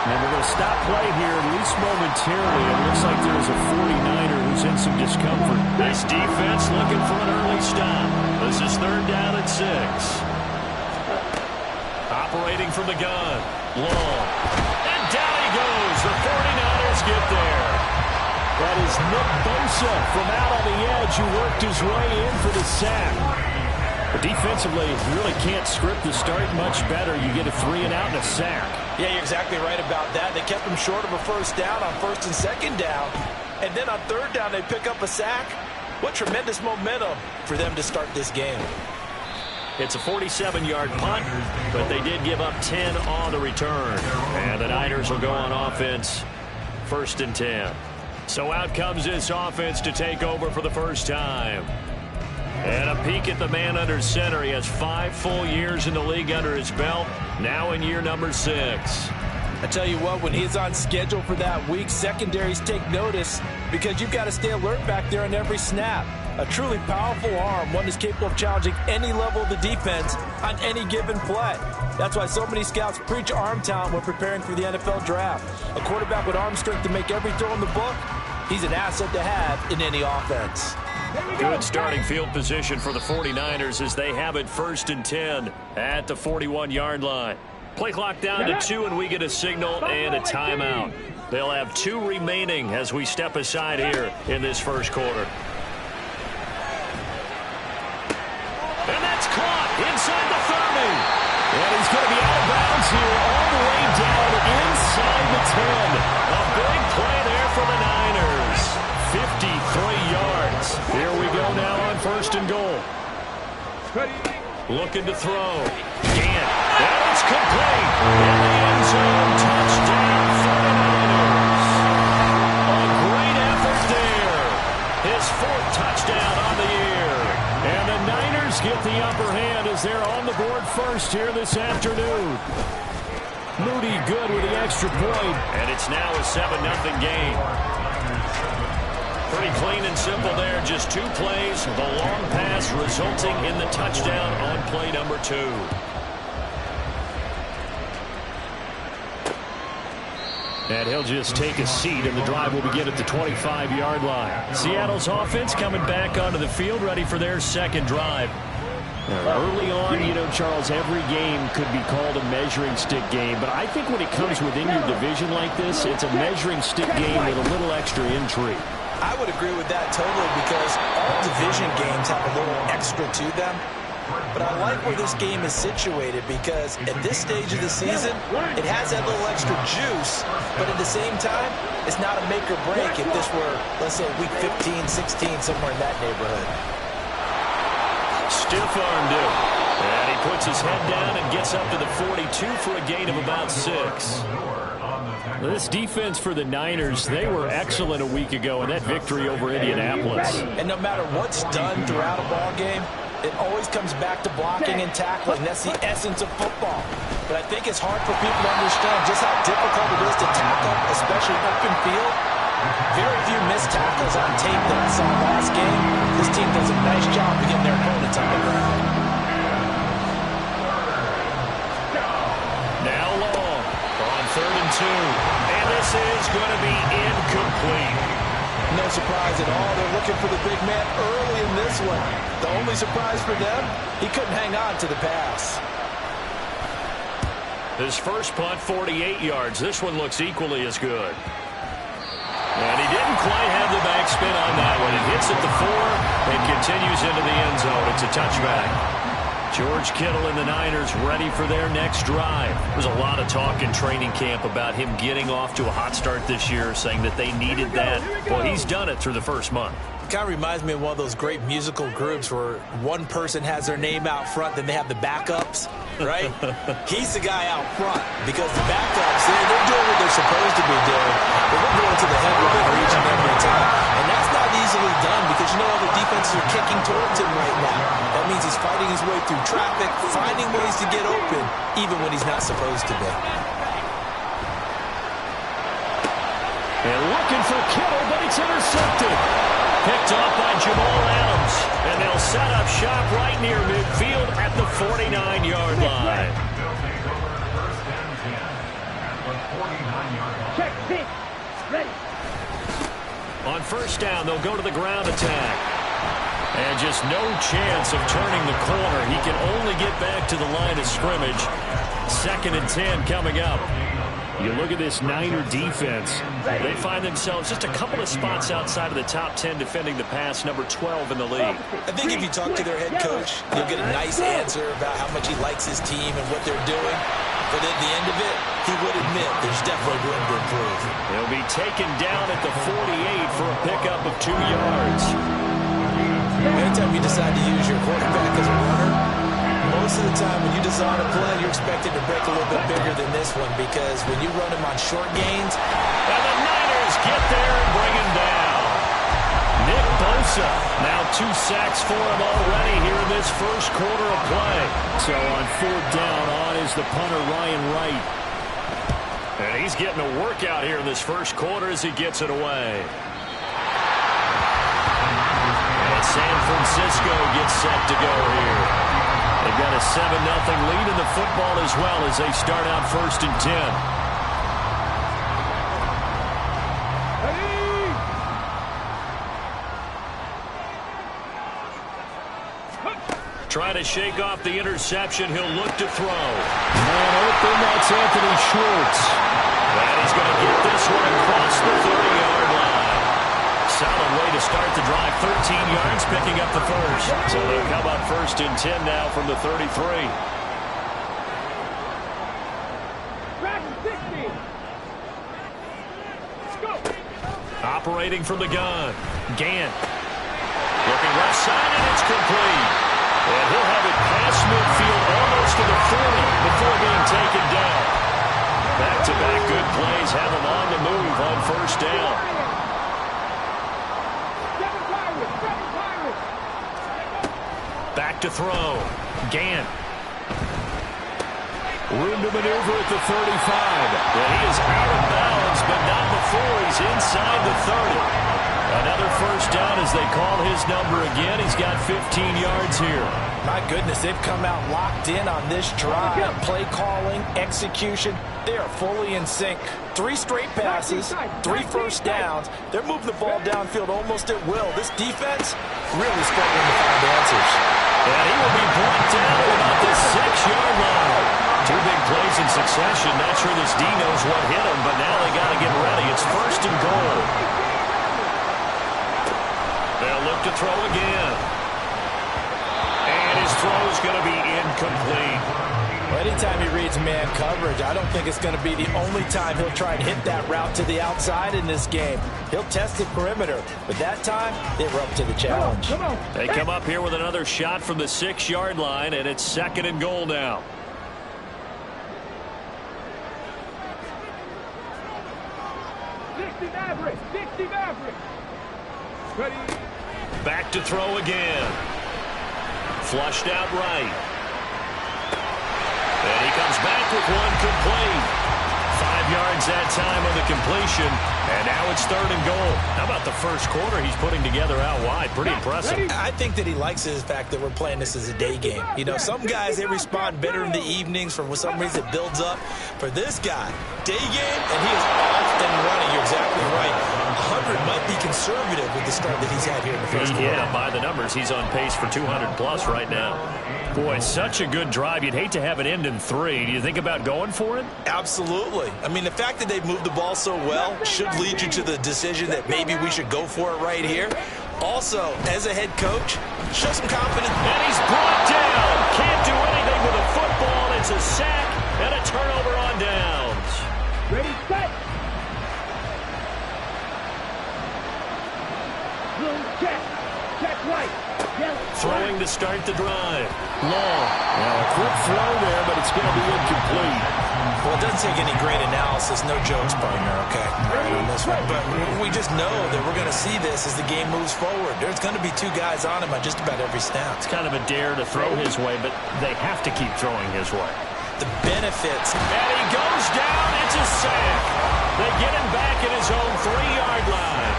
And we're going to stop play here, at least momentarily. It looks like there is a 49er who's in some discomfort. This defense looking for an early stop. This is 3rd down and 6. Operating from the gun. Long. And down he goes. The 49ers get there. That is Nick Bosa from out on the edge who worked his way in for the sack. But defensively, you really can't script the start much better. You get a 3 and out and a sack. Yeah, you're exactly right about that. They kept him short of a 1st down on 1st and 2nd down. And then on 3rd down, they pick up a sack. What tremendous momentum for them to start this game. It's a 47-yard punt, but they did give up 10 on the return. And the Niners will go on offense 1st and 10. So out comes this offense to take over for the first time. And a peek at the man under center. He has 5 full years in the league under his belt, now in year number 6. I tell you what, when he's on schedule for that week, secondaries take notice because you've got to stay alert back there on every snap. A truly powerful arm, one that's capable of challenging any level of the defense on any given play. That's why so many scouts preach arm talent when preparing for the NFL draft. A quarterback with arm strength to make every throw in the book, he's an asset to have in any offense. Good starting field position for the 49ers as they have it 1st and 10 at the 41-yard line. Play clock down to 2 and we get a signal and a timeout. They'll have 2 remaining as we step aside here in this first quarter. And that's caught inside the 30. And he's going to be out of bounds here all the way down inside the 10. A big play there for the Niners. 53 yards. Here we go now on 1st and goal. Looking to throw. Gant. And it's complete. In the end zone. Touchdown 49ers. A great effort there. His 4th touchdown on the year. And the Niners get the upper hand as they're on the board first here this afternoon. Moody good with the extra point. And it's now a 7-0 game. Pretty clean and simple there. Just 2 plays. The long pass resulting in the touchdown on play number 2. And he'll just take a seat, and the drive will begin at the 25-yard line. Seattle's offense coming back onto the field, ready for their 2nd drive. Early on, you know, Charles, every game could be called a measuring stick game. But I think when it comes within your division like this, it's a measuring stick game with a little extra intrigue. I would agree with that totally because all division games have a little extra to them. But I like where this game is situated because at this stage of the season, it has that little extra juice. But at the same time, it's not a make or break if this were, let's say, week 15, 16, somewhere in that neighborhood. Stiff-armed him. And he puts his head down and gets up to the 42 for a gain of about 6. This defense for the Niners, they were excellent a week ago in that victory over Indianapolis. And no matter what's done throughout a ball game, it always comes back to blocking and tackling. That's the essence of football. But I think it's hard for people to understand just how difficult it is to tackle, especially open field. Very few missed tackles on tape that I saw last game. This team does a nice job of getting their opponents on the ground. Now long on 3rd and 2. And this is going to be incomplete. No surprise at all. They're looking for the big man early in this one. The only surprise for them, he couldn't hang on to the pass. His first punt, 48 yards. This one looks equally as good. And he didn't quite have the backspin on that one. It hits at the 4 and continues into the end zone. It's a touchback. George Kittle and the Niners ready for their next drive. There's a lot of talk in training camp about him getting off to a hot start this year, saying that they needed that. Well, he's done it through the first month. Kind of reminds me of one of those great musical groups where one person has their name out front, then they have the backups, right? He's the guy out front because the backups, they're doing what they're supposed to be doing, but they're going to the headline each and every time. And that's not easily done because you know all the defenses are kicking towards him right now. That means he's fighting his way through traffic, finding ways to get open, even when he's not supposed to be. And looking for Kittle, but it's intercepted. Picked off by Jamal Adams. And they'll set up shop right near midfield at the 49-yard line. Check, pitch. Ready. On first down, they'll go to the ground attack. And just no chance of turning the corner. He can only get back to the line of scrimmage. 2nd and 10 coming up. You look at this Niner defense. They find themselves just a couple of spots outside of the top 10 defending the pass, number 12 in the league. I think if you talk to their head coach, you'll get a nice answer about how much he likes his team and what they're doing. But at the end of it, he would admit there's definitely room to improve. He'll be taken down at the 48 for a pickup of 2 yards. Anytime you decide to use your quarterback as a runner, most of the time when you design a play, you're expected to break a little bit bigger than this one, because when you run him on short gains. And the Niners get there and bring him down. Nick Bosa, now 2 sacks for him already here in this first quarter of play. So on 4th down, on is the punter Ryan Wright. And he's getting a workout here in this first quarter as he gets it away. And San Francisco gets set to go here. They've got a 7-0 lead in the football as well as they start out 1st and 10. Trying to shake off the interception. He'll look to throw. Man open, that's Anthony Schwartz. And he's going to get this one across the 30-yard line. Solid way to start the drive. 13 yards, picking up the first. So they'll come up 1st and 10 now from the 33. Operating from the gun. Gant. Looking left side, and it's complete. And he'll have it past midfield almost to the 40 before being taken down. Back-to-back good plays have him on the move on 1st down. Back to throw. Gant. Room to maneuver at the 35. And he is out of bounds, but not before he's inside the 30. Another 1st down as they call his number again. He's got 15 yards here. My goodness, they've come out locked in on this drive. Play calling, execution, they are fully in sync. 3 straight passes, 3 first downs. They're moving the ball downfield almost at will. This defense really struggling to find answers. And he will be brought down at about the 6-yard line. 2 big plays in succession. Not sure this D knows what hit him, but now they got to get ready. It's 1st and goal. They'll look to throw again. And his throw is going to be incomplete. Well, anytime he reads man coverage, I don't think it's going to be the only time he'll try and hit that route to the outside in this game. He'll test the perimeter, but that time, they were up to the challenge. They come up here with another shot from the 6-yard line, and it's 2nd and goal now. Back to throw again. Flushed out right. And he comes back with one complete. 5 yards that time on the completion. And now it's 3rd and goal. How about the first quarter he's putting together out wide? Pretty impressive. I think that he likes the fact that we're playing this as a day game. You know, some guys, they respond better in the evenings. For some reason, it builds up. For this guy, day game, and he is off and running. You're exactly right. 100 might be conservative with the start that he's had here in the first quarter. Yeah, by the numbers, he's on pace for 200-plus right now. Boy, such a good drive. You'd hate to have it end in 3. Do you think about going for it? Absolutely. I mean, the fact that they've moved the ball so well should lead you to the decision that maybe we should go for it right here. Also, as a head coach, show some confidence. And he's brought down. Can't do anything with a football. It's a sack and a turnover on downs. Ready, set. Blue, check. Check right. Throwing to start the drive. Long. Now a quick throw there, but it's going to be incomplete. Well, it doesn't take any great analysis. No jokes, partner, okay? On this one. But we just know that we're going to see this as the game moves forward. There's going to be 2 guys on him on just about every snap. It's kind of a dare to throw his way, but they have to keep throwing his way. The benefits. And he goes down. It's a sack. They get him back at his own 3-yard line.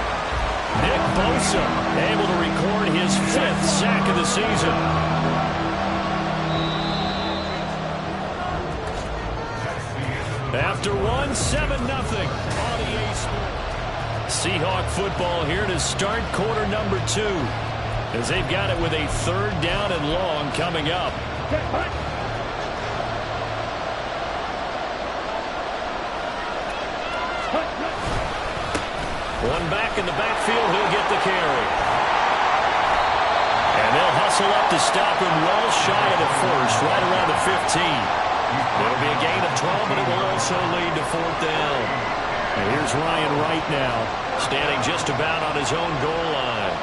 Nick Bosa able to record his 5th sack of the season. After one, 7-0 on EA Sports. Seahawk football here to start quarter number 2. As they've got it with a 3rd down and long coming up. One back in the backfield, he'll get the carry. And they'll hustle up to stop him well shy of the first, right around the 15. It'll be a gain of 12, but it will also lead to 4th down. And here's Ryan Wright now, standing just about on his own goal line.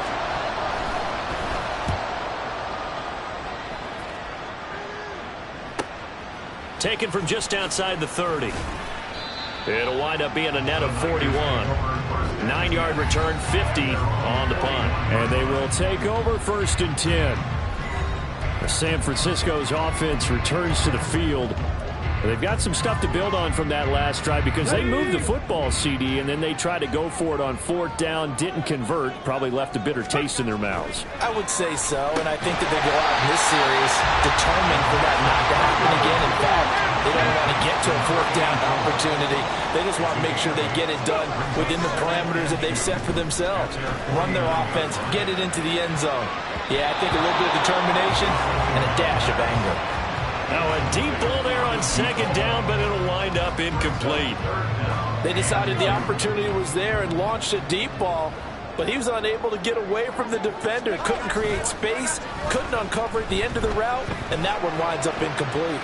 Taken from just outside the 30. It'll wind up being a net of 41. 9-yard return, 50 on the punt. And they will take over 1st and 10. San Francisco's offense returns to the field. They've got some stuff to build on from that last drive because they moved the football, CD, and then they tried to go for it on 4th down, didn't convert, probably left a bitter taste in their mouths. I would say so, and I think that they go out in this series determined for that not to happen again. In fact, they don't want to get to a 4th down opportunity. They just want to make sure they get it done within the parameters that they've set for themselves. Run their offense, get it into the end zone. Yeah, I think a little bit of determination and a dash of anger. Now a deep ball there on 2nd down, but it'll wind up incomplete. They decided the opportunity was there and launched a deep ball, but he was unable to get away from the defender. Couldn't create space, couldn't uncover at the end of the route, and that one winds up incomplete.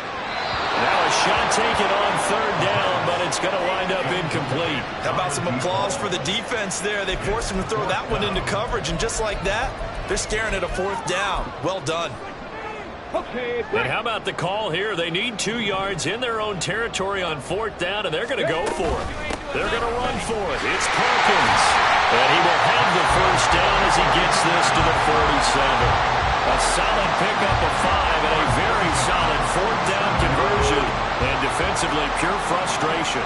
Now a shot taken on 3rd down, but it's going to wind up incomplete. How about some applause for the defense there? They forced him to throw that one into coverage, and just like that, they're staring at a 4th down. Well done. And how about the call here? They need 2 yards in their own territory on 4th down, and they're going to go for it. They're going to run for it. It's Perkins. And he will have the 1st down as he gets this to the 47. A solid pickup of 5 and a very solid 4th down conversion. And defensively, pure frustration.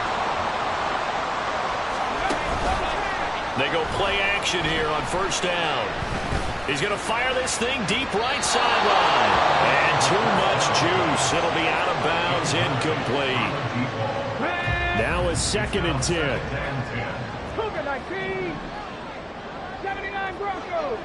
They go play action here on 1st down. He's going to fire this thing deep right sideline. And too much juice. It'll be out of bounds, incomplete. Now a 2nd and 10. Cougar 19. 79 Broncos.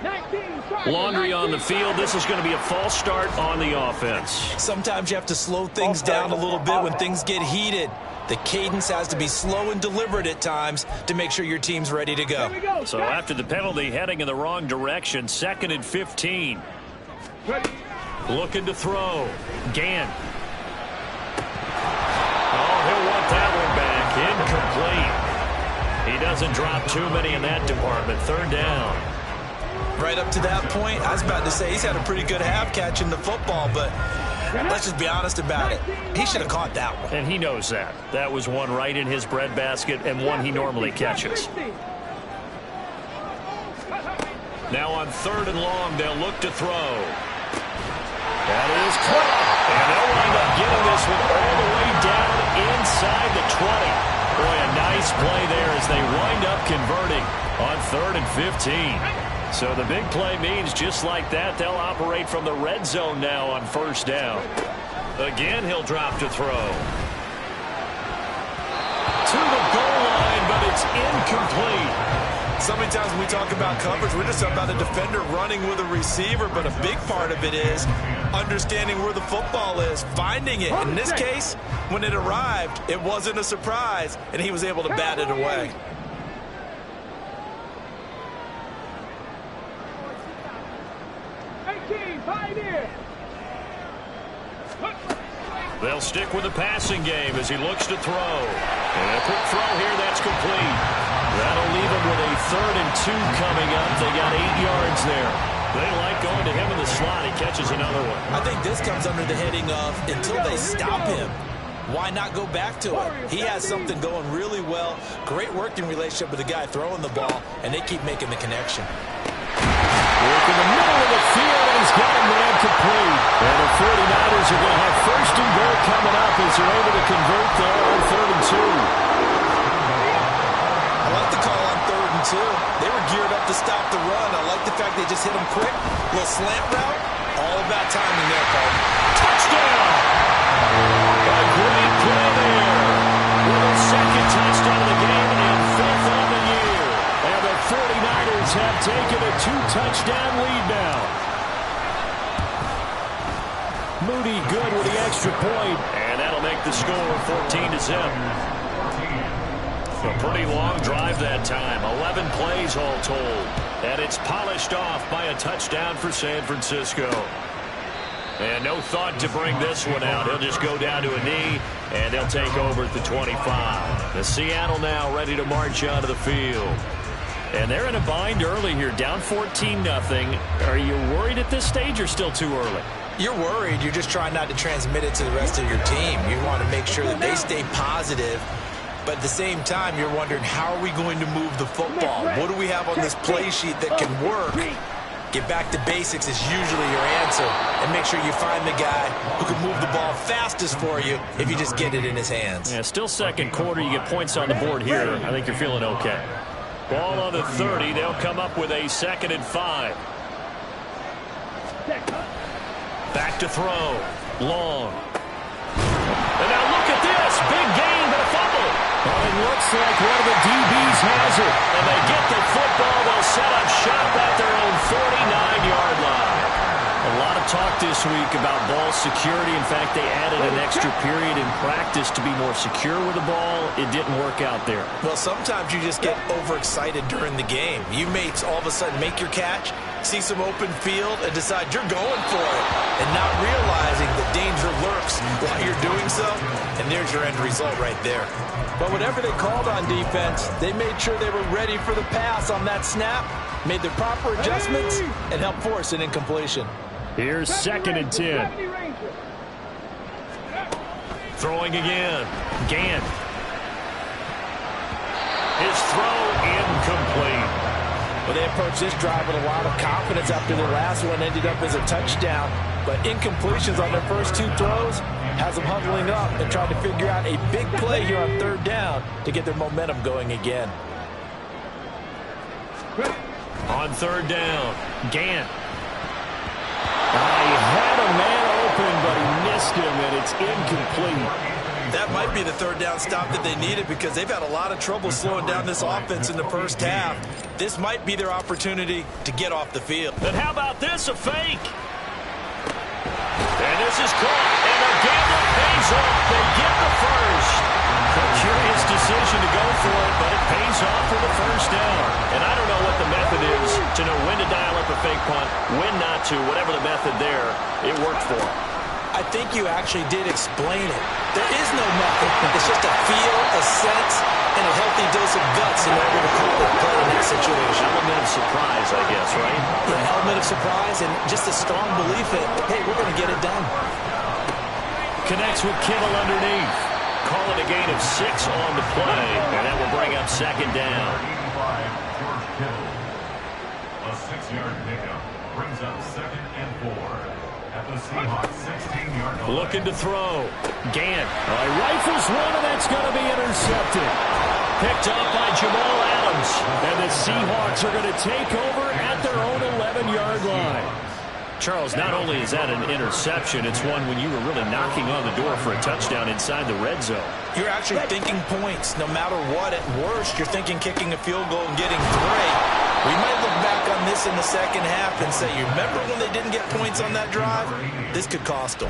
19. Laundry on the field. This is going to be a false start on the offense. Sometimes you have to slow things down a little bit when things get heated. The cadence has to be slow and deliberate at times to make sure your team's ready to go. So after the penalty, heading in the wrong direction, 2nd and 15. Looking to throw. Gann. Oh, he'll want that one back. Incomplete. He doesn't drop too many in that department. 3rd down. Right up to that point, I was about to say he's had a pretty good half catching the football, but let's just be honest about it. He should have caught that one. And he knows that. That was one right in his breadbasket and one he normally catches. Now on 3rd and long, they'll look to throw. That is caught. And they'll wind up getting this one all the way down inside the 20. Boy, a nice play there as they wind up converting on 3rd and 15. So the big play means just like that, they'll operate from the red zone now on 1st down. Again, he'll drop to throw. To the goal line, but it's incomplete. So many times when we talk about coverage, we're just talking about a defender running with a receiver, but a big part of it is understanding where the football is, finding it. In this case, when it arrived, it wasn't a surprise, and he was able to bat it away. They'll stick with the passing game as he looks to throw. And a quick throw here, that's complete. That'll leave him with a 3rd and 2 coming up. They got 8 yards there. They like going to him in the slot. He catches another one. I think this comes under the heading of until they stop him, why not go back to it? He has something going really well. Great working relationship with the guy throwing the ball, and they keep making the connection. Work in the middle of the field, and he's got him ran complete. And the 49ers are going to have 1st and goal coming up as they're able to convert there on 3rd and 2. I like the call on 3rd and 2. They were geared up to stop the run. I like the fact they just hit him quick. Little slant route. All about timing there, Paul. Touchdown! taking a 2-touchdown lead now. Moody good with the extra point. And that'll make the score 14-0. A pretty long drive that time. 11 plays all told. And it's polished off by a touchdown for San Francisco. And no thought to bring this one out. He'll just go down to a knee, and they'll take over at the 25. The Seattle now ready to march onto the field. And they're in a bind early here, down 14-0. Are you worried at this stage or still too early? You're worried. You're just trying not to transmit it to the rest of your team. You want to make sure that they stay positive. But at the same time, you're wondering, how are we going to move the football? What do we have on this play sheet that can work? Get back to basics is usually your answer. And make sure you find the guy who can move the ball fastest for you if you just get it in his hands. Yeah, still second quarter. You get points on the board here. I think you're feeling okay. Ball on the 30. They'll come up with a 2nd and 5. Back to throw. Long. And now look at this. Big gain, but a fumble. Well, it looks like one of the DBs has it. And they get the football. They'll set up shop at their own 49-yard line. A lot of talk this week about ball security. In fact, they added an extra period in practice to be more secure with the ball. It didn't work out there. Well, sometimes you just get overexcited during the game. You may all of a sudden make your catch, see some open field, and decide you're going for it, and not realizing the danger lurks while you're doing so, and there's your end result right there. But whatever they called on defense, they made sure they were ready for the pass on that snap, made the proper adjustments, and helped force an incompletion. Here's 2nd and 10. Throwing again. Gant. His throw incomplete. Well, they approached this drive with a lot of confidence after their last one ended up as a touchdown. But incompletions on their first 2 throws has them huddling up and trying to figure out a big play here on 3rd down to get their momentum going again. On 3rd down, Gant. He had a man open, but he missed him, and it's incomplete. That might be the 3rd down stop that they needed, because they've had a lot of trouble slowing down this offense in the first half. This might be their opportunity to get off the field. And how about this, a fake? And this is caught, and the gamble pays off. They get the first. A curious decision to go for it, but it pays off for the first down. And I don't know what the method is to know when to dial up a fake punt, when not to. Whatever the method there, it worked for them. I think you actually did explain it. There is no method. It's just a feel, a sense, and a healthy dose of guts in order to call a play in that situation. Element of surprise, I guess, right? The element of surprise and just a strong belief that, hey, we're going to get it done. Connects with Kittle underneath. Call it a gain of 6 on the play, and that will bring up 2nd down. A 6-yard pickup brings up 2nd and 4 at the Seahawks 16-yard line. Looking to throw. Gant. He rifles one, and that's going to be intercepted. Picked up by Jamal Adams. And the Seahawks are going to take over at their own 11-yard line. Charles, not only is that an interception, it's one when you were really knocking on the door for a touchdown inside the red zone. You're actually thinking points no matter what. At worst, you're thinking kicking a field goal and getting 3. We might look back on this in the second half and say, you remember when they didn't get points on that drive? This could cost them.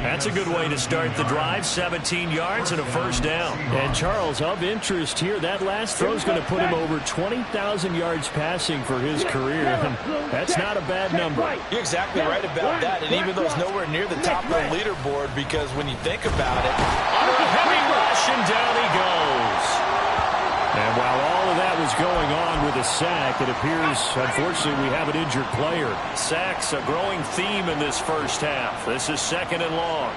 That's a good way to start the drive. 17 yards and a first down. And Charles, of interest here, that last throw is going to put him over 20,000 yards passing for his career. And that's not a bad number. You're exactly right about that. And even though it's nowhere near the top of the leaderboard, because when you think about it, under a heavy rush, and down he goes. And while all of that was going on with a sack, it appears, unfortunately, we have an injured player. Sacks, a growing theme in this first half. This is 2nd and long.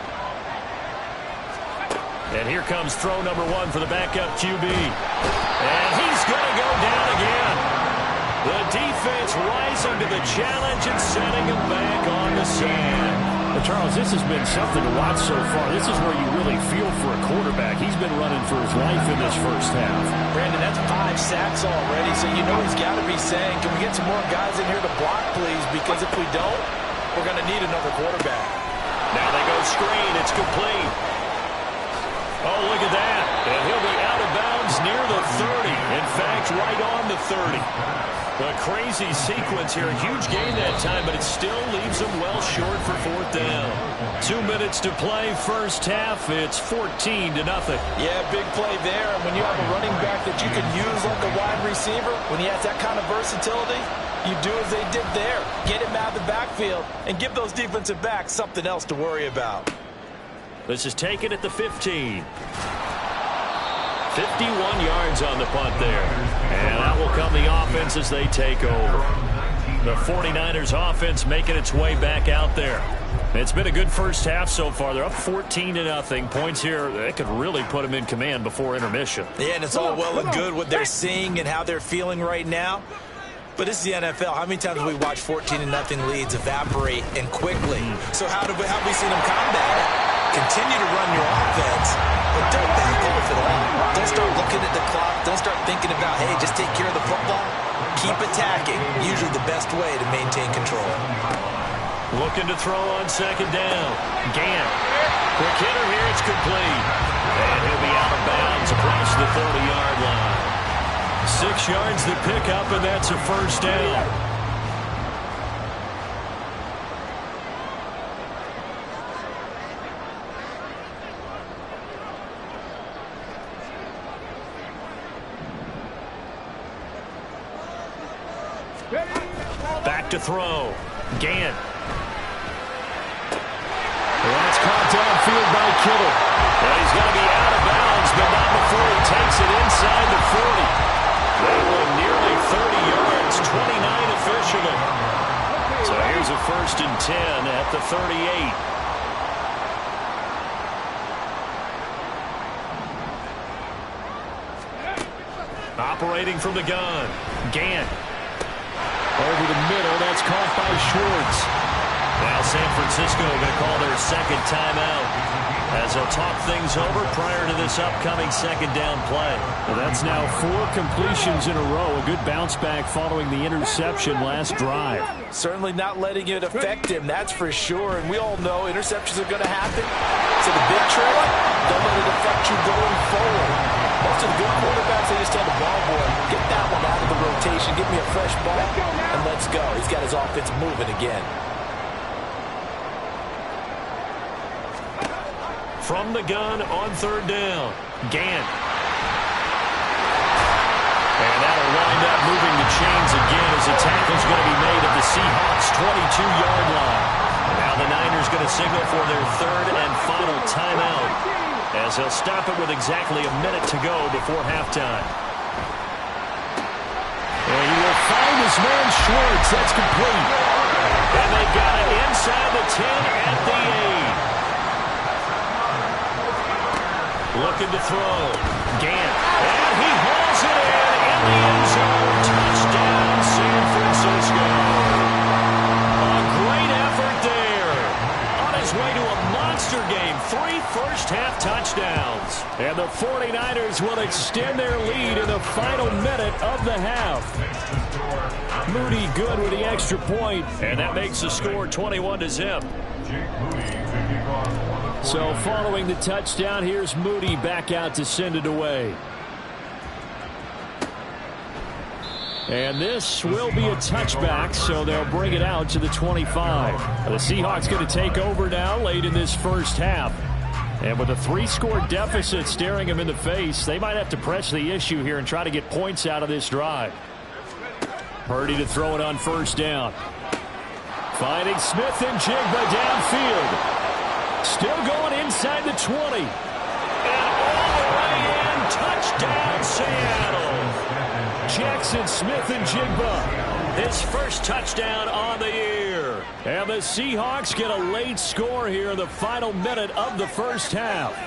And here comes throw number 1 for the backup QB. And he's going to go down again. The defense rising to the challenge and setting him back on the sand. But Charles, this has been something to watch so far. This is where you really feel for a quarterback. He's been running for his life in this first half. Brandon, that's 5 sacks already, so you know he's got to be saying, can we get some more guys in here to block, please? Because if we don't, we're going to need another quarterback. Now they go screen. It's complete. Oh, look at that. And he'll be out of bounds near the 30. In fact, right on the 30. A crazy sequence here. A huge gain that time, but it still leaves them well short for 4th down. 2 minutes to play, first half. It's 14-0. Yeah, big play there. And when you have a running back that you can use like a wide receiver, when he has that kind of versatility, you do as they did there. Get him out of the backfield and give those defensive backs something else to worry about. This is taken at the 15. 51 yards on the punt there. And out will come the offense as they take over. The 49ers offense making its way back out there. It's been a good first half so far. They're up 14-0. Points here, they could really put them in command before intermission. Yeah, and it's all well and good what they're seeing and how they're feeling right now. But this is the NFL. How many times have we watched 14-0 leads evaporate and quickly? So how have we seen them combat it? Continue to run your offense, but don't back off at all. Don't start looking at the clock. Don't start thinking about, hey, just take care of the football. Keep attacking. Usually the best way to maintain control. Looking to throw on 2nd down. Gant. Quick hitter here. It's complete. And he'll be out of bounds across the 30-yard line. 6 yards to pick up, and that's a first down. Back to throw. Gant. Well, that's caught downfield by Kittle. Well, he's going to be out of bounds, but not before he takes it inside the 40. They were nearly 30 yards, 29 officially. So here's a 1st and 10 at the 38. Operating from the gun. Gant. Over the middle, that's caught by Schwartz. Now San Francisco going to call their 2nd timeout as they'll talk things over prior to this upcoming 2nd down play. Well, that's now 4 completions in a row. A good bounce back following the interception last drive. Certainly not letting it affect him, that's for sure. And we all know interceptions are going to happen. So the big trick, don't let it affect you going forward. Most of the good quarterbacks, they just tell the ball boy, get that one out of the rotation, give me a fresh ball, and let's go. He's got his offense moving again. From the gun on 3rd down. Gant. And that'll wind up moving the chains again as the tackle's going to be made at the Seahawks' 22-yard line. Now the Niners going to signal for their 3rd and final timeout as they'll stop it with exactly a minute to go before halftime. And he will find his man Schwartz. That's complete. And they've got it inside the 10 at the 8. Looking to throw. Gant. And he hauls it in the end zone. Touchdown, San Francisco. A great effort there. On his way to a monster game. 3 first-half touchdowns. And the 49ers will extend their lead in the final minute of the half. Moody good with the extra point. And that makes the score 21-0. So following the touchdown, here's Moody back out to send it away. And this will be a touchback, so they'll bring it out to the 25. The Seahawks going to take over now late in this first half. And with a 3-score deficit staring them in the face, they might have to press the issue here and try to get points out of this drive. Purdy to throw it on 1st down. Finding Smith and Jigba downfield. Still going inside the 20. And all the way in. Touchdown, Seattle. Jackson Smith and Jigba. His first touchdown on the year. And the Seahawks get a late score here in the final minute of the first half.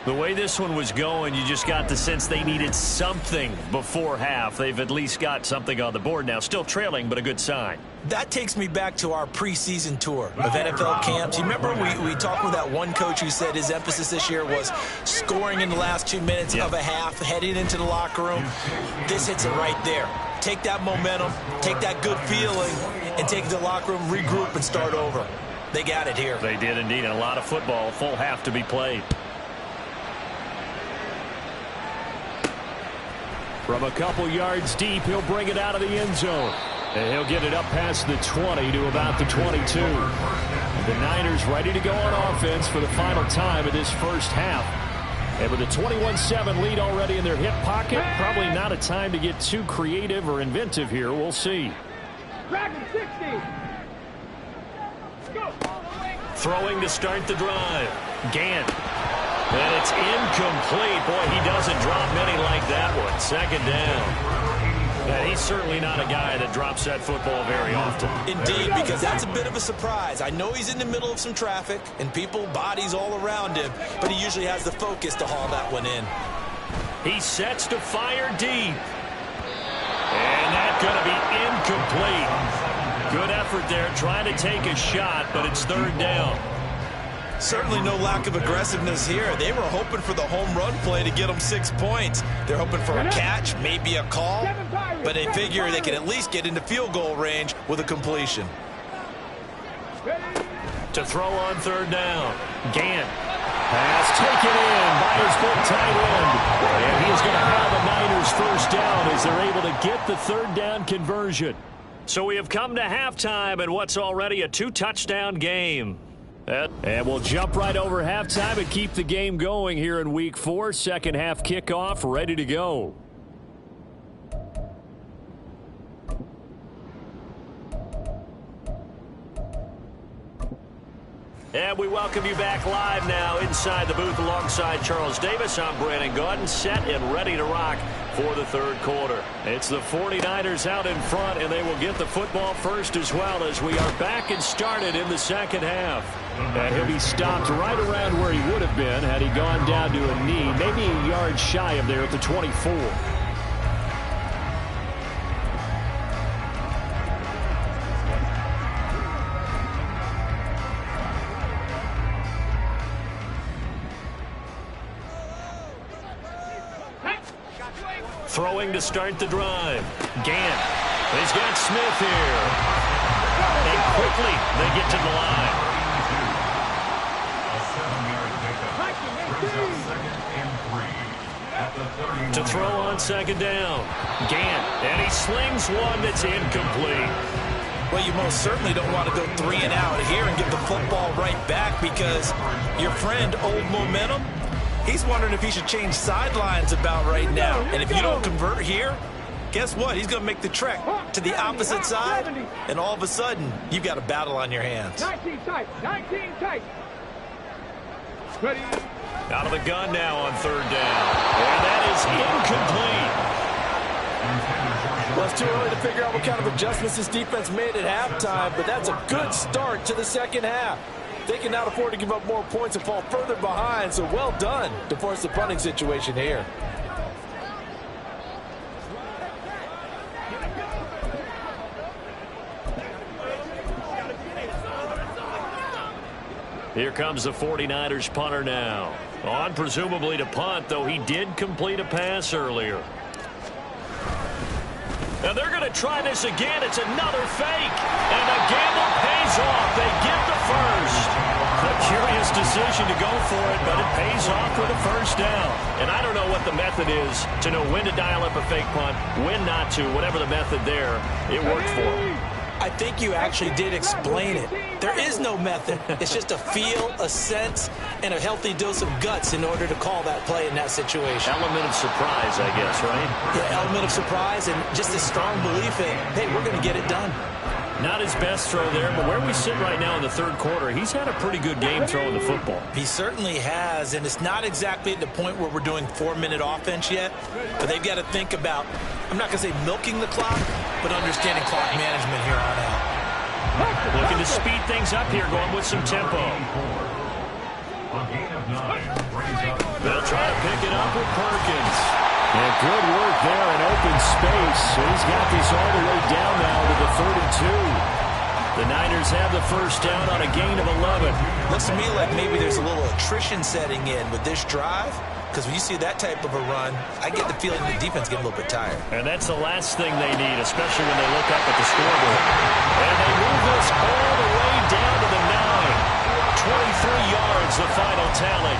The way this one was going, you just got the sense they needed something before half. They've at least got something on the board now. Still trailing, but a good sign. That takes me back to our preseason tour of NFL camps. You remember we talked with that one coach who said his emphasis this year was scoring in the last 2 minutes of a half, heading into the locker room. This hits it right there. Take that momentum, take that good feeling, and take it to the locker room, regroup, and start over. They got it here. They did indeed. And a lot of football, full half to be played. From a couple yards deep, he'll bring it out of the end zone. And he'll get it up past the 20 to about the 22. The Niners ready to go on offense for the final time of this first half. And with a 21-7 lead already in their hip pocket, probably not a time to get too creative or inventive here. We'll see. Dragon 60. Go. Throwing to start the drive. Gant. And it's incomplete. Boy, he doesn't drop many like that one. Second down. Yeah, he's certainly not a guy that drops that football very often. Indeed, because that's a bit of a surprise. I know he's in the middle of some traffic and people, bodies all around him, but he usually has the focus to haul that one in. He sets to fire deep. And that's going to be incomplete. Good effort there, trying to take a shot, but it's third down. Certainly no lack of aggressiveness here. They were hoping for the home run play to get them 6 points. They're hoping for a catch, maybe a call, but they figure they can at least get into field goal range with a completion. To throw on third down. Gant. Pass taken in by his big tight end. And he's going to have the Niners first down as they're able to get the third down conversion. So we have come to halftime in what's already a 2-touchdown game. And we'll jump right over halftime and keep the game going here in Week 4. Second half kickoff ready to go. And we welcome you back live now inside the booth alongside Charles Davis. I'm Brandon Gaudin, set and ready to rock for the third quarter. It's the 49ers out in front, and they will get the football first as well as we are back and started in the second half. And he'll be stopped right around where he would have been had he gone down to a knee, maybe a yard shy of there at the 24. Throwing to start the drive. Gant. He's got Smith here. And quickly they get to the line. A 7-yard pickup. Brings up 2nd and 3 at the 31. To throw on second down. Gant. And he slings one that's incomplete. Well, you most certainly don't want to go 3 and out here and get the football right back because your friend, Old Momentum, he's wondering if he should change sidelines about right now. And if you don't convert here, guess what? He's going to make the trek to the opposite side, and all of a sudden, you've got a battle on your hands. 19 tight. 19 tight. Ready. Out of the gun now on third down. And that is incomplete. Well, it's too early to figure out what kind of adjustments this defense made at halftime, but that's a good start to the second half. They cannot afford to give up more points and fall further behind, so well done to force the punting situation here. Here comes the 49ers punter now. On presumably to punt, though he did complete a pass earlier. Now they're going to try this again. It's another fake. And the gamble pays off. They get the first. A curious decision to go for it, but it pays off with a first down. And I don't know what the method is to know when to dial up a fake punt, when not to. Whatever the method there, it worked for them. I think you actually did explain it. There is no method. It's just a feel, a sense, and a healthy dose of guts in order to call that play in that situation. Element of surprise, I guess, right? Yeah, element of surprise and just a strong belief in, hey, we're going to get it done. Not his best throw there, but where we sit right now in the third quarter, he's had a pretty good game throwing the football. He certainly has, and it's not exactly at the point where we're doing 4-minute offense yet, but they've got to think about, I'm not going to say milking the clock, but understanding clock management here on out. Looking to speed things up here, going with some tempo. A gain of 9 brings up They'll try to pick it up with Perkins. And good work there in open space. So he's got this all the way down now to the 32. The Niners have the first down on a gain of 11. Looks to me like maybe there's a little attrition setting in with this drive, because when you see that type of a run, I get the feeling the defense getting a little bit tired. And that's the last thing they need, especially when they look up at the scoreboard. And they move this all the way down to the 9. 23 yards, the final tally.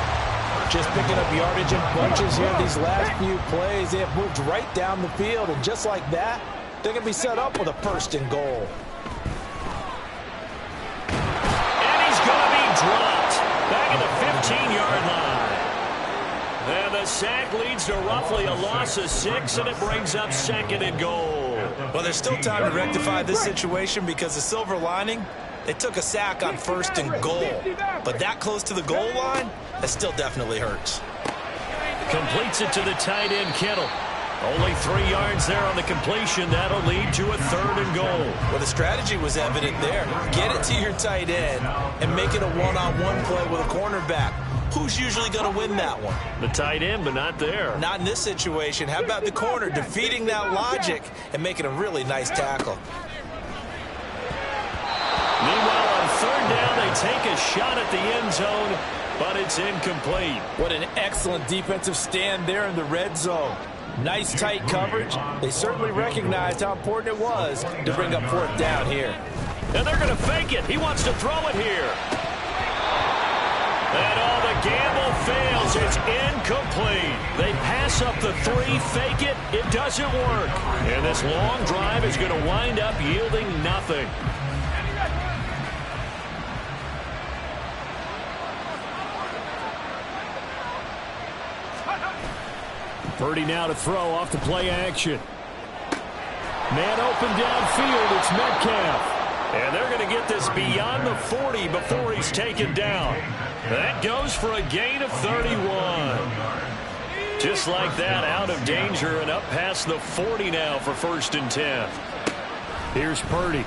Just picking up yardage in bunches here these last few plays. They have moved right down the field, and just like that, they're going to be set up with a first and goal. And he's going to be dropped back at the 15-yard line. And the sack leads to roughly a loss of 6, and it brings up second and goal. Well, there's still time to rectify this situation because the silver lining, they took a sack on first and goal. But that close to the goal line, that still definitely hurts. Completes it to the tight end, Kittle. Only 3 yards there on the completion. That'll lead to a third and goal. Well, the strategy was evident there. Get it to your tight end and make it a one-on-one play with a cornerback. Who's usually going to win that one? The tight end, but not there. Not in this situation. How about the corner defeating that logic and making a really nice tackle? Meanwhile, on third down, they take a shot at the end zone, but it's incomplete. What an excellent defensive stand there in the red zone. Nice tight coverage. They certainly recognized how important it was to bring up fourth down here. And they're going to fake it. He wants to throw it here. And all the gamble fails. It's incomplete. They pass up the 3, fake it. It doesn't work. And this long drive is going to wind up yielding nothing. Purdy now to throw off the play action. Man open downfield. It's Metcalf. And they're going to get this beyond the 40 before he's taken down. That goes for a gain of 31. Just like that, out of danger and up past the 40 now for first and 10. Here's Purdy.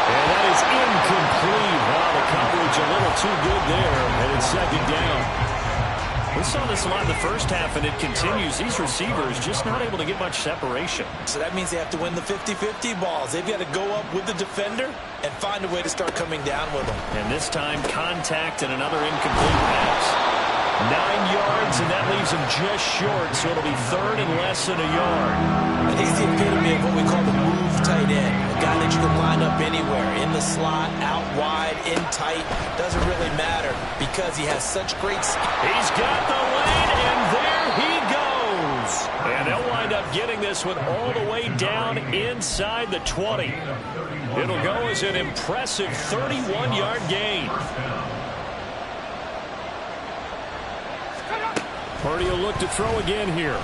And that is incomplete. Wow, the coverage a little too good there. And it's second down. We saw this a lot in the first half, and it continues. These receivers just not able to get much separation. So that means they have to win the 50-50 balls. They've got to go up with the defender and find a way to start coming down with them. And this time, contact and another incomplete pass. 9 yards, and that leaves him just short, so it'll be third and less than a yard. And he's the epitome of what we call the move tight end. A guy that you can line up anywhere, in the slot, out wide, in tight. Doesn't really matter because he has such great speed. He's got the lane, and there he goes. And they'll wind up getting this one all the way down inside the 20. It'll go as an impressive 31-yard gain. Purdy will look to throw again here.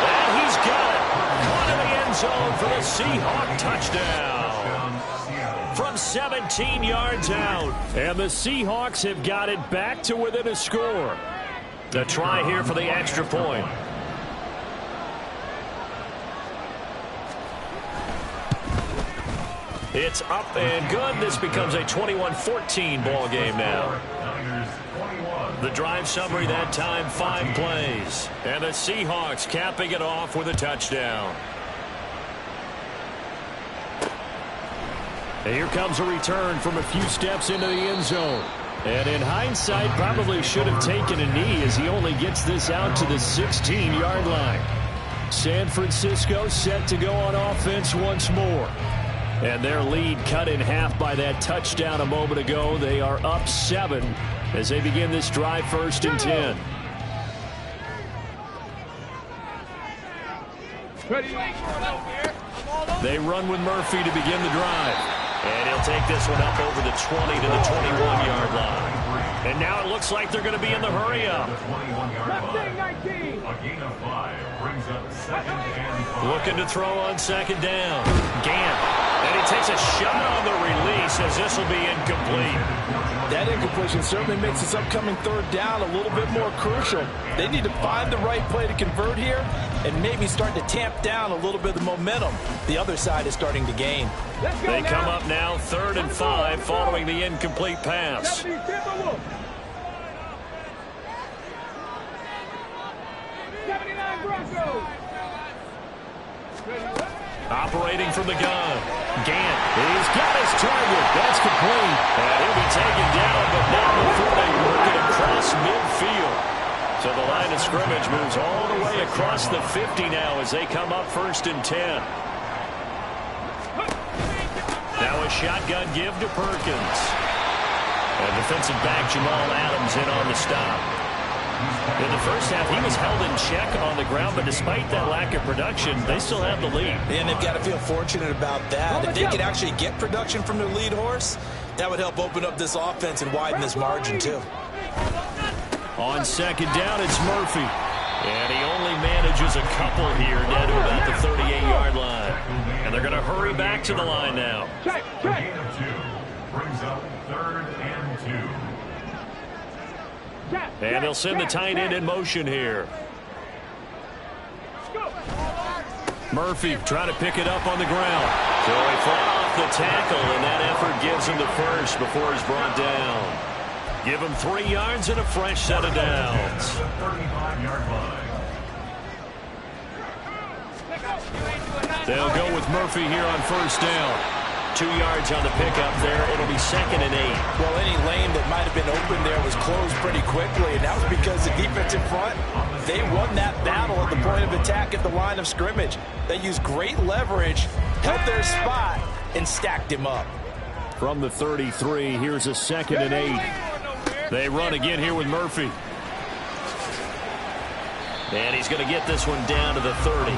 And he's got it. Caught in the end zone for the Seahawk touchdown. From 17 yards out. And the Seahawks have got it back to within a score. The try here for the extra point. It's up and good. This becomes a 21-14 ball game now. The drive summary that time, 5 plays. And the Seahawks capping it off with a touchdown. And here comes a return from a few steps into the end zone. And in hindsight, probably should have taken a knee as he only gets this out to the 16-yard line. San Francisco set to go on offense once more. And their lead cut in half by that touchdown a moment ago. They are up 7 as they begin this drive, first and 10. They run with Murphy to begin the drive. And he'll take this one up over the 20 to the 21-yard line. And now it looks like they're going to be in the hurry-up. Looking to throw on second down. Gant. And he takes a shot on the release as this will be incomplete. That incompletion certainly makes this upcoming third down a little bit more crucial. They need to find the right play to convert here and maybe start to tamp down a little bit of the momentum the other side is starting to gain. They come up now 3rd and 5 following the incomplete pass. Operating from the gun. Gant. He's got his target. That's complete. And he'll be taken down, but not before they work it across midfield. So the line of scrimmage moves all the way across the 50 now as they come up 1st and 10. Now a shotgun give to Perkins. And the Defensive back Jamal Adams in on the stop. In the first half, he was held in check on the ground, but despite that lack of production, they still have the lead. And they've got to feel fortunate about that. If they could actually get production from their lead horse, that would help open up this offense and widen this margin, too. On second down, it's Murphy. And he only manages a couple here down to about the 38-yard line. And they're going to hurry back to the line now. Check. Gain of 2 brings up 3rd and 2. And they'll send the tight end in motion here. Murphy trying to pick it up on the ground. So he fought off the tackle, and that effort gives him the first before he's brought down. Give him 3 yards and a fresh set of downs. 35-yard line. They'll go with Murphy here on first down. 2 yards on the pickup there. It'll be 2nd and 8. Well, any lane that might have been open there was closed pretty quickly, and that was because the defense in front, they won that battle at the point of attack at the line of scrimmage. They used great leverage, held their spot, and stacked him up. From the 33, here's a 2nd and 8. They run again here with Murphy. And he's going to get this one down to the 30.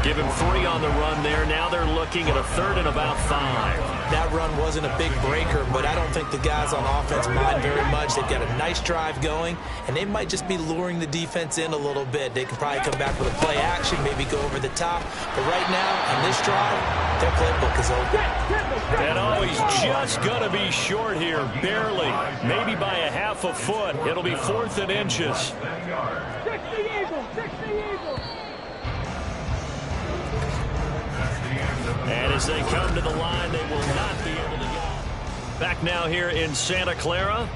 Give him 3 on the run there. Now they're looking at a 3rd and about 5. That run wasn't a big breaker, but I don't think the guys on offense mind very much. They've got a nice drive going, and they might just be luring the defense in a little bit. They can probably come back with a play action, maybe go over the top. But right now, on this drive, their playbook is open. And he's just going to be short here, barely, maybe by a half a foot. It'll be 4th and inches. 60 Eagles, 60 Eagles. And as they come to the line, they will not be able to get. Back now here in Santa Clara.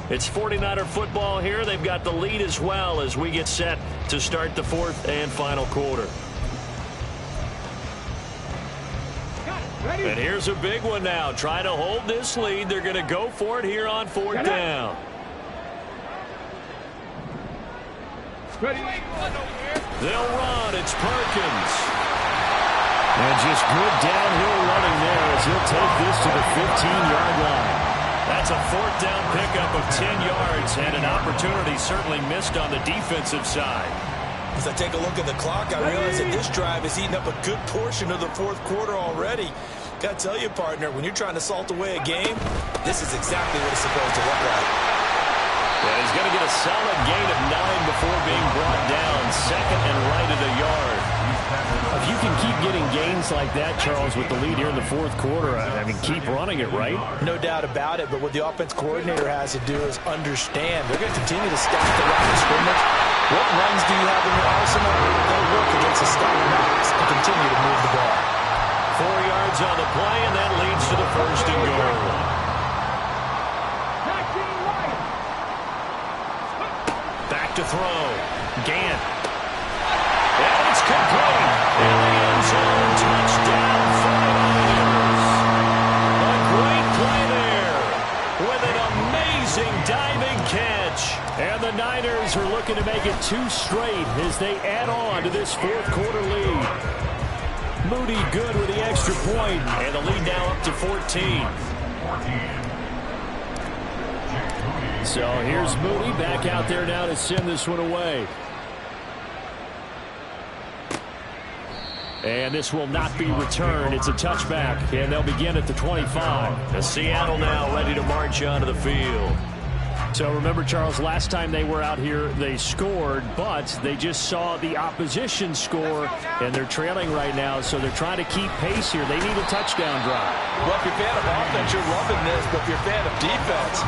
It's 49er football here. They've got the lead as well as we get set to start the 4th and final quarter. And here's a big one now. Try to hold this lead. They're going to go for it here on 4th down. Ready? They'll run. It's Perkins. And just good downhill running there as he'll take this to the 15-yard line. That's a 4th down pickup of 10 yards and an opportunity certainly missed on the defensive side. As I take a look at the clock, I realize that this drive is eating up a good portion of the 4th quarter already. Got to tell you, partner, when you're trying to salt away a game, this is exactly what it's supposed to look like. And he's going to get a solid gain of 9 before being brought down. 2nd and right at a yard. If you can keep getting gains like that, Charles, with the lead here in the 4th quarter, I mean, keep running it, right? No doubt about it, but what the offense coordinator has to do is understand. They're going to continue to stack the line of scrimmage. What runs do you have in your arsenal? They'll work against the stacked box and continue to move the ball. 4 yards on the play, and that leads to the 1st and goal. Back to throw. Gant. And it's complete. And the end zone touchdown for the Niners. A great play there with an amazing diving catch. And the Niners are looking to make it 2 straight as they add on to this 4th quarter lead. Moody good with the extra point, and the lead now up to 14. So here's Moody back out there now to send this one away. And this will not be returned. It's a touchback, and they'll begin at the 25. And Seattle now ready to march onto the field. So remember, Charles, last time they were out here, they scored, but they just saw the opposition score, and they're trailing right now, so they're trying to keep pace here. They need a touchdown drive. Well, if you're a fan of offense, you're loving this, but if you're a fan of defense,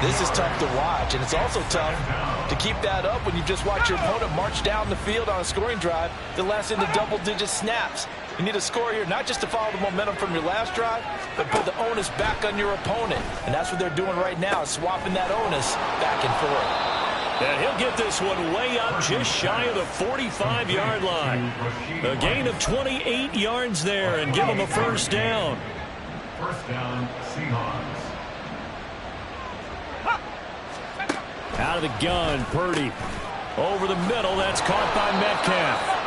this is tough to watch, and it's also tough to keep that up when you just watch your opponent march down the field on a scoring drive that lasts into double-digit snaps. You need a score here, not just to follow the momentum from your last drive, but put the onus back on your opponent. And that's what they're doing right now, swapping that onus back and forth. And he'll get this one way up just shy of the 45-yard line. A gain of 28 yards there and give him a 1st down. 1st down, Seahawks. Out of the gun, Purdy. Over the middle, that's caught by Metcalf.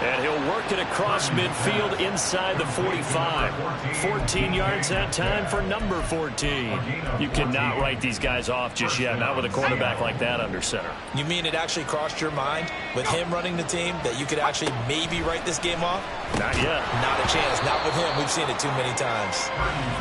And he'll work it across midfield inside the 45. 14 yards that time for number 14. You cannot write these guys off just yet, not with a quarterback like that under center. You mean it actually crossed your mind with him running the team that you could actually maybe write this game off? Not yet. Not a chance. Not with him. We've seen it too many times.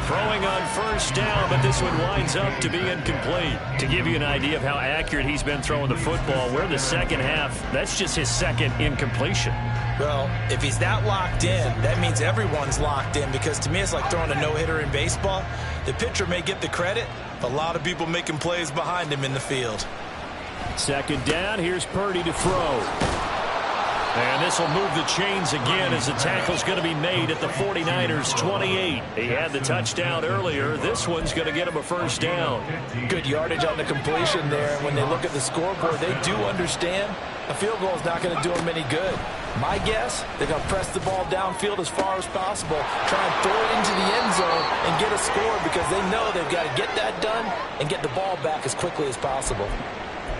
Throwing on first down, but this one winds up to be incomplete. To give you an idea of how accurate he's been throwing the football, we're in the second half. That's just his second incompletion. Well, if he's that locked in, that means everyone's locked in, because to me it's like throwing a no-hitter in baseball. The pitcher may get the credit, but a lot of people making plays behind him in the field. Second down, here's Purdy to throw. And this will move the chains again as the tackle's going to be made at the 49ers 28. He had the touchdown earlier. This one's going to get him a first down. Good yardage on the completion there. And when they look at the scoreboard, they do understand a field goal is not going to do them any good. My guess, they're going to press the ball downfield as far as possible, try and throw it into the end zone and get a score, because they know they've got to get that done and get the ball back as quickly as possible.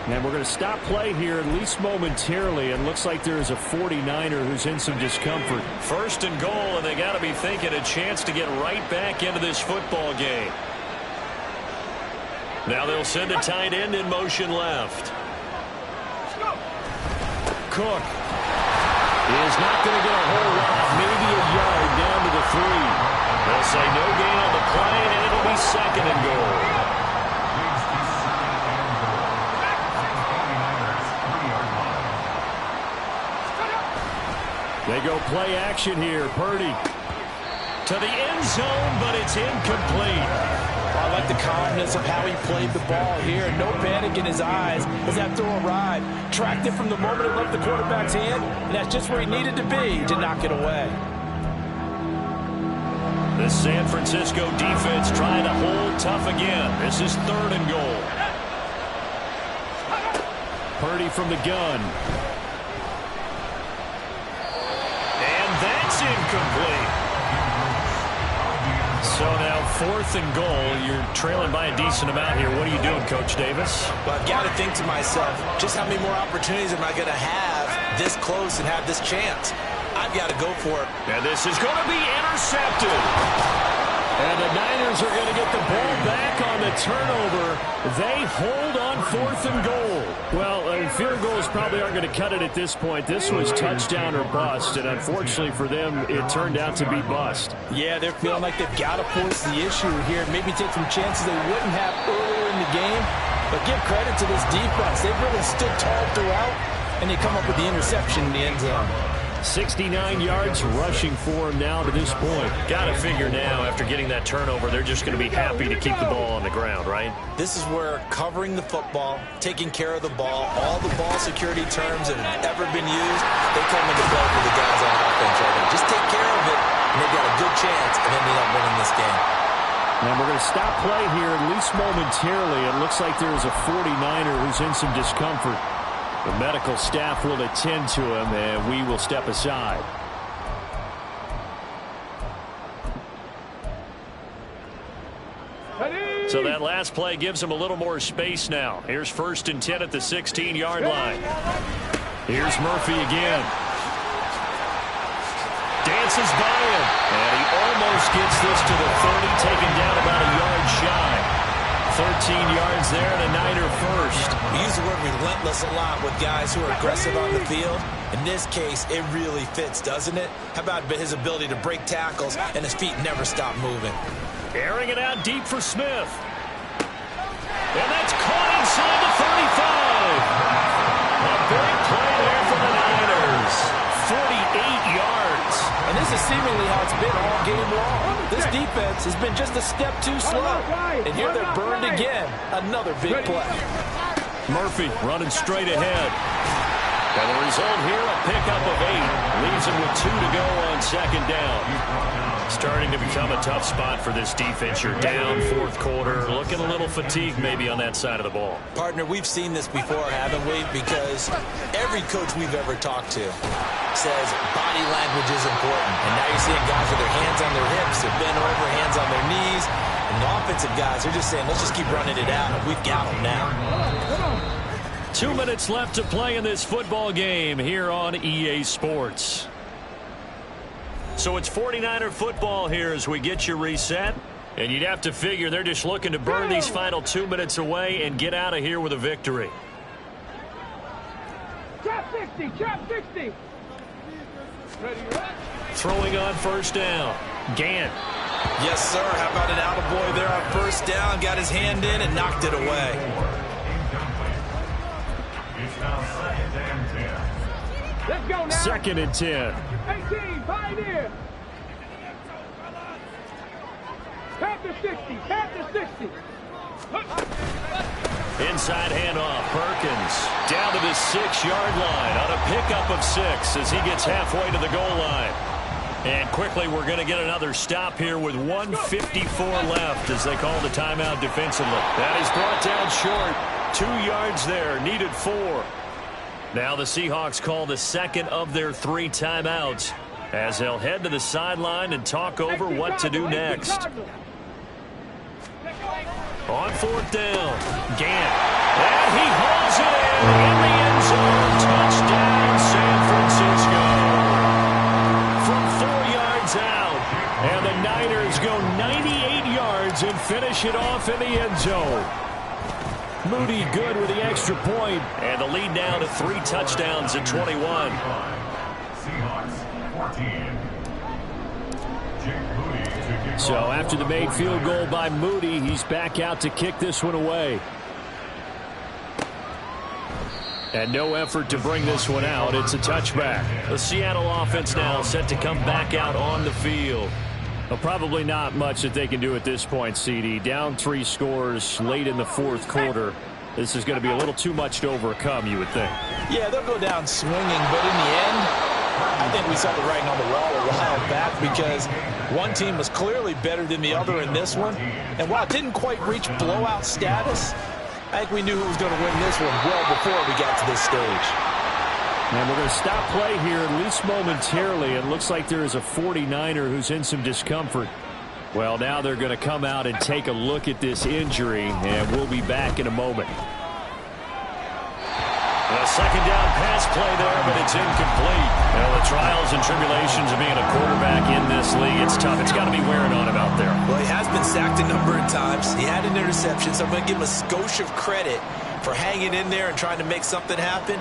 And we're going to stop play here, at least momentarily. It looks like there's a 49er who's in some discomfort. First and goal, and they got to be thinking a chance to get right back into this football game. Now they'll send a tight end in motion left. Cook is not going to get a whole lot, maybe a yard down to the 3. They'll say no gain on the play, and it'll be second and goal. They go play action here. Purdy to the end zone, but it's incomplete. I like the calmness of how he played the ball here. No panic in his eyes as that throw arrived. Tracked it from the moment it left the quarterback's hand, and that's just where he needed to be to knock it away. The San Francisco defense trying to hold tough again. This is third and goal. Purdy from the gun. That's incomplete. So now fourth and goal. You're trailing by a decent amount here. What are you doing, Coach Davis? Well, I've got to think to myself, just how many more opportunities am I going to have this close and have this chance? I've got to go for it. And this is going to be intercepted. And the Niners are going to get the ball back on the turnover. They hold on fourth and goal. Well, field goals probably aren't going to cut it at this point. This was touchdown or bust, and unfortunately for them, it turned out to be bust. Yeah, they're feeling like they've got to force the issue here. Maybe take some chances they wouldn't have earlier in the game. But give credit to this defense. They've really stood tall throughout, and they come up with the interception in the end zone. 69 yards rushing for him now to this point. Got to figure now, after getting that turnover, they're just going to be happy to keep the ball on the ground, right? This is where covering the football, taking care of the ball, all the ball security terms that have ever been used, they come into play for the guys on offense right now. Just take care of it, and they've got a good chance of ending up winning this game. And we're going to stop play here, at least momentarily. It looks like there's a 49er who's in some discomfort. The medical staff will attend to him, and we will step aside. So that last play gives him a little more space now. Here's first and 10 at the 16-yard line. Here's Murphy again. Dances by him, and he almost gets this to the 30, taken down about a yard shy. 13 yards there and a Niner first. We use the word relentless a lot with guys who are aggressive on the field. In this case, it really fits, doesn't it? How about his ability to break tackles and his feet never stop moving? Airing it out deep for Smith. And that's caught inside the 35. A big play there for the Niners. 48 yards. And this is seemingly how it's been all game long. This defense has been just a step too slow. And here they're burned again. Another big play. Murphy running straight ahead. And the result here, a pickup of 8. Leaves him with 2 to go on second down. Starting to become a tough spot for this defense. You're down fourth quarter. Looking a little fatigued maybe on that side of the ball. Partner, we've seen this before, haven't we? Because every coach we've ever talked to says body language is important. And now you're seeing guys with their hands on their hips, they're bent over, hands on their knees. And the offensive guys, they're just saying, let's just keep running it out. We've got them now. 2 minutes left to play in this football game here on EA Sports. So it's 49er football here as we get you reset. And you'd have to figure they're just looking to burn these final 2 minutes away and get out of here with a victory. Chop 60, chop 60. Ready, right? Throwing on first down. Gant. Yes, sir. How about an attaboy there on first down? Got his hand in and knocked it away. It's now second and 10. Let's go now. Second and 10. 18, Pioneer. Panther 60, Panther 60. Inside handoff. Perkins down to the 6-yard line on a pickup of 6 as he gets halfway to the goal line. And quickly we're going to get another stop here with 1:54 left as they call the timeout defensively. That is brought down short. 2 yards there. Needed 4. Now the Seahawks call the second of their 3 timeouts as they'll head to the sideline and talk over what to do next. On fourth down, Gant. And he hauls it in the end zone. Touchdown, San Francisco. From 4 yards out. And the Niners go 98 yards and finish it off in the end zone. Moody good with the extra point. And the lead now to 3 touchdowns at 21. Seahawks 14. So after the made field goal by Moody, he's back out to kick this one away. And no effort to bring this one out. It's a touchback. The Seattle offense now set to come back out on the field. Well, probably not much that they can do at this point, CD. Down 3 scores late in the fourth quarter. This is going to be a little too much to overcome, you would think. Yeah, they'll go down swinging, but in the end, I think we saw the writing on the wall a while back because one team was clearly better than the other in this one. And while it didn't quite reach blowout status, I think we knew who was going to win this one well before we got to this stage. And we're going to stop play here, at least momentarily. It looks like there is a 49er who's in some discomfort. Well, now they're going to come out and take a look at this injury, and we'll be back in a moment. A second down pass play there, but it's incomplete. Well, the trials and tribulations of being a quarterback in this league, it's tough. It's got to be wearing on him out there. Well, he has been sacked a number of times. He had an interception, so I'm going to give him a skosh of credit for hanging in there and trying to make something happen,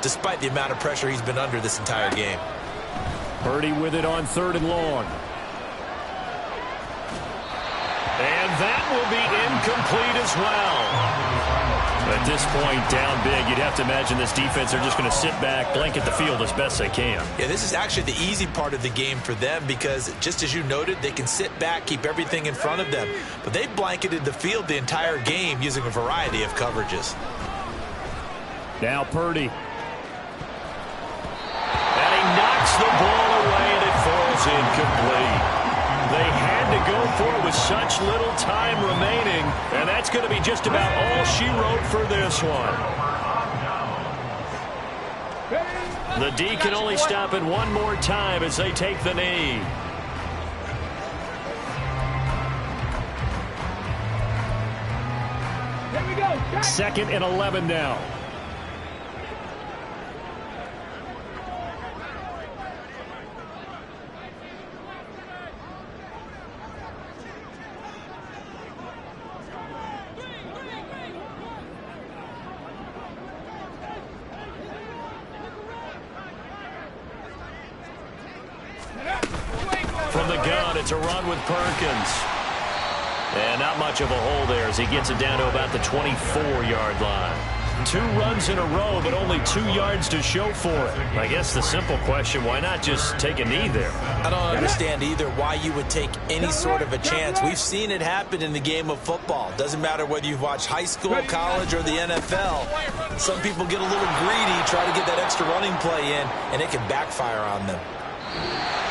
despite the amount of pressure he's been under this entire game. Purdy with it on 3rd and long. And that will be incomplete as well. At this point, down big, you'd have to imagine this defense are just going to sit back, blanket the field as best they can. Yeah, this is actually the easy part of the game for them because, just as you noted, they can sit back, keep everything in front of them. But they blanketed the field the entire game using a variety of coverages. Now Purdy. And he knocks the ball away, and it falls incomplete. They had to go for it with such little time remaining, and that's going to be just about all she wrote for this one. The D can only stop it one more time as they take the knee. Here we go. 2nd and 11 now. From the gun, it's a run with Perkins. And not much of a hole there as he gets it down to about the 24-yard line. 2 runs in a row, but only 2 yards to show for it. I guess the simple question, why not just take a knee there? I don't understand either why you would take any sort of a chance. We've seen it happen in the game of football. Doesn't matter whether you've watched high school, college, or the NFL. Some people get a little greedy, try to get that extra running play in, and it can backfire on them.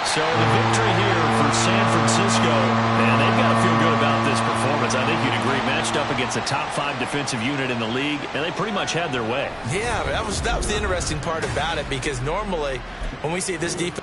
So the victory here for San Francisco, and they've got to feel good about this performance. I think you'd agree, matched up against a top 5 defensive unit in the league, and they pretty much had their way. Yeah, that was the interesting part about it because normally when we see this defense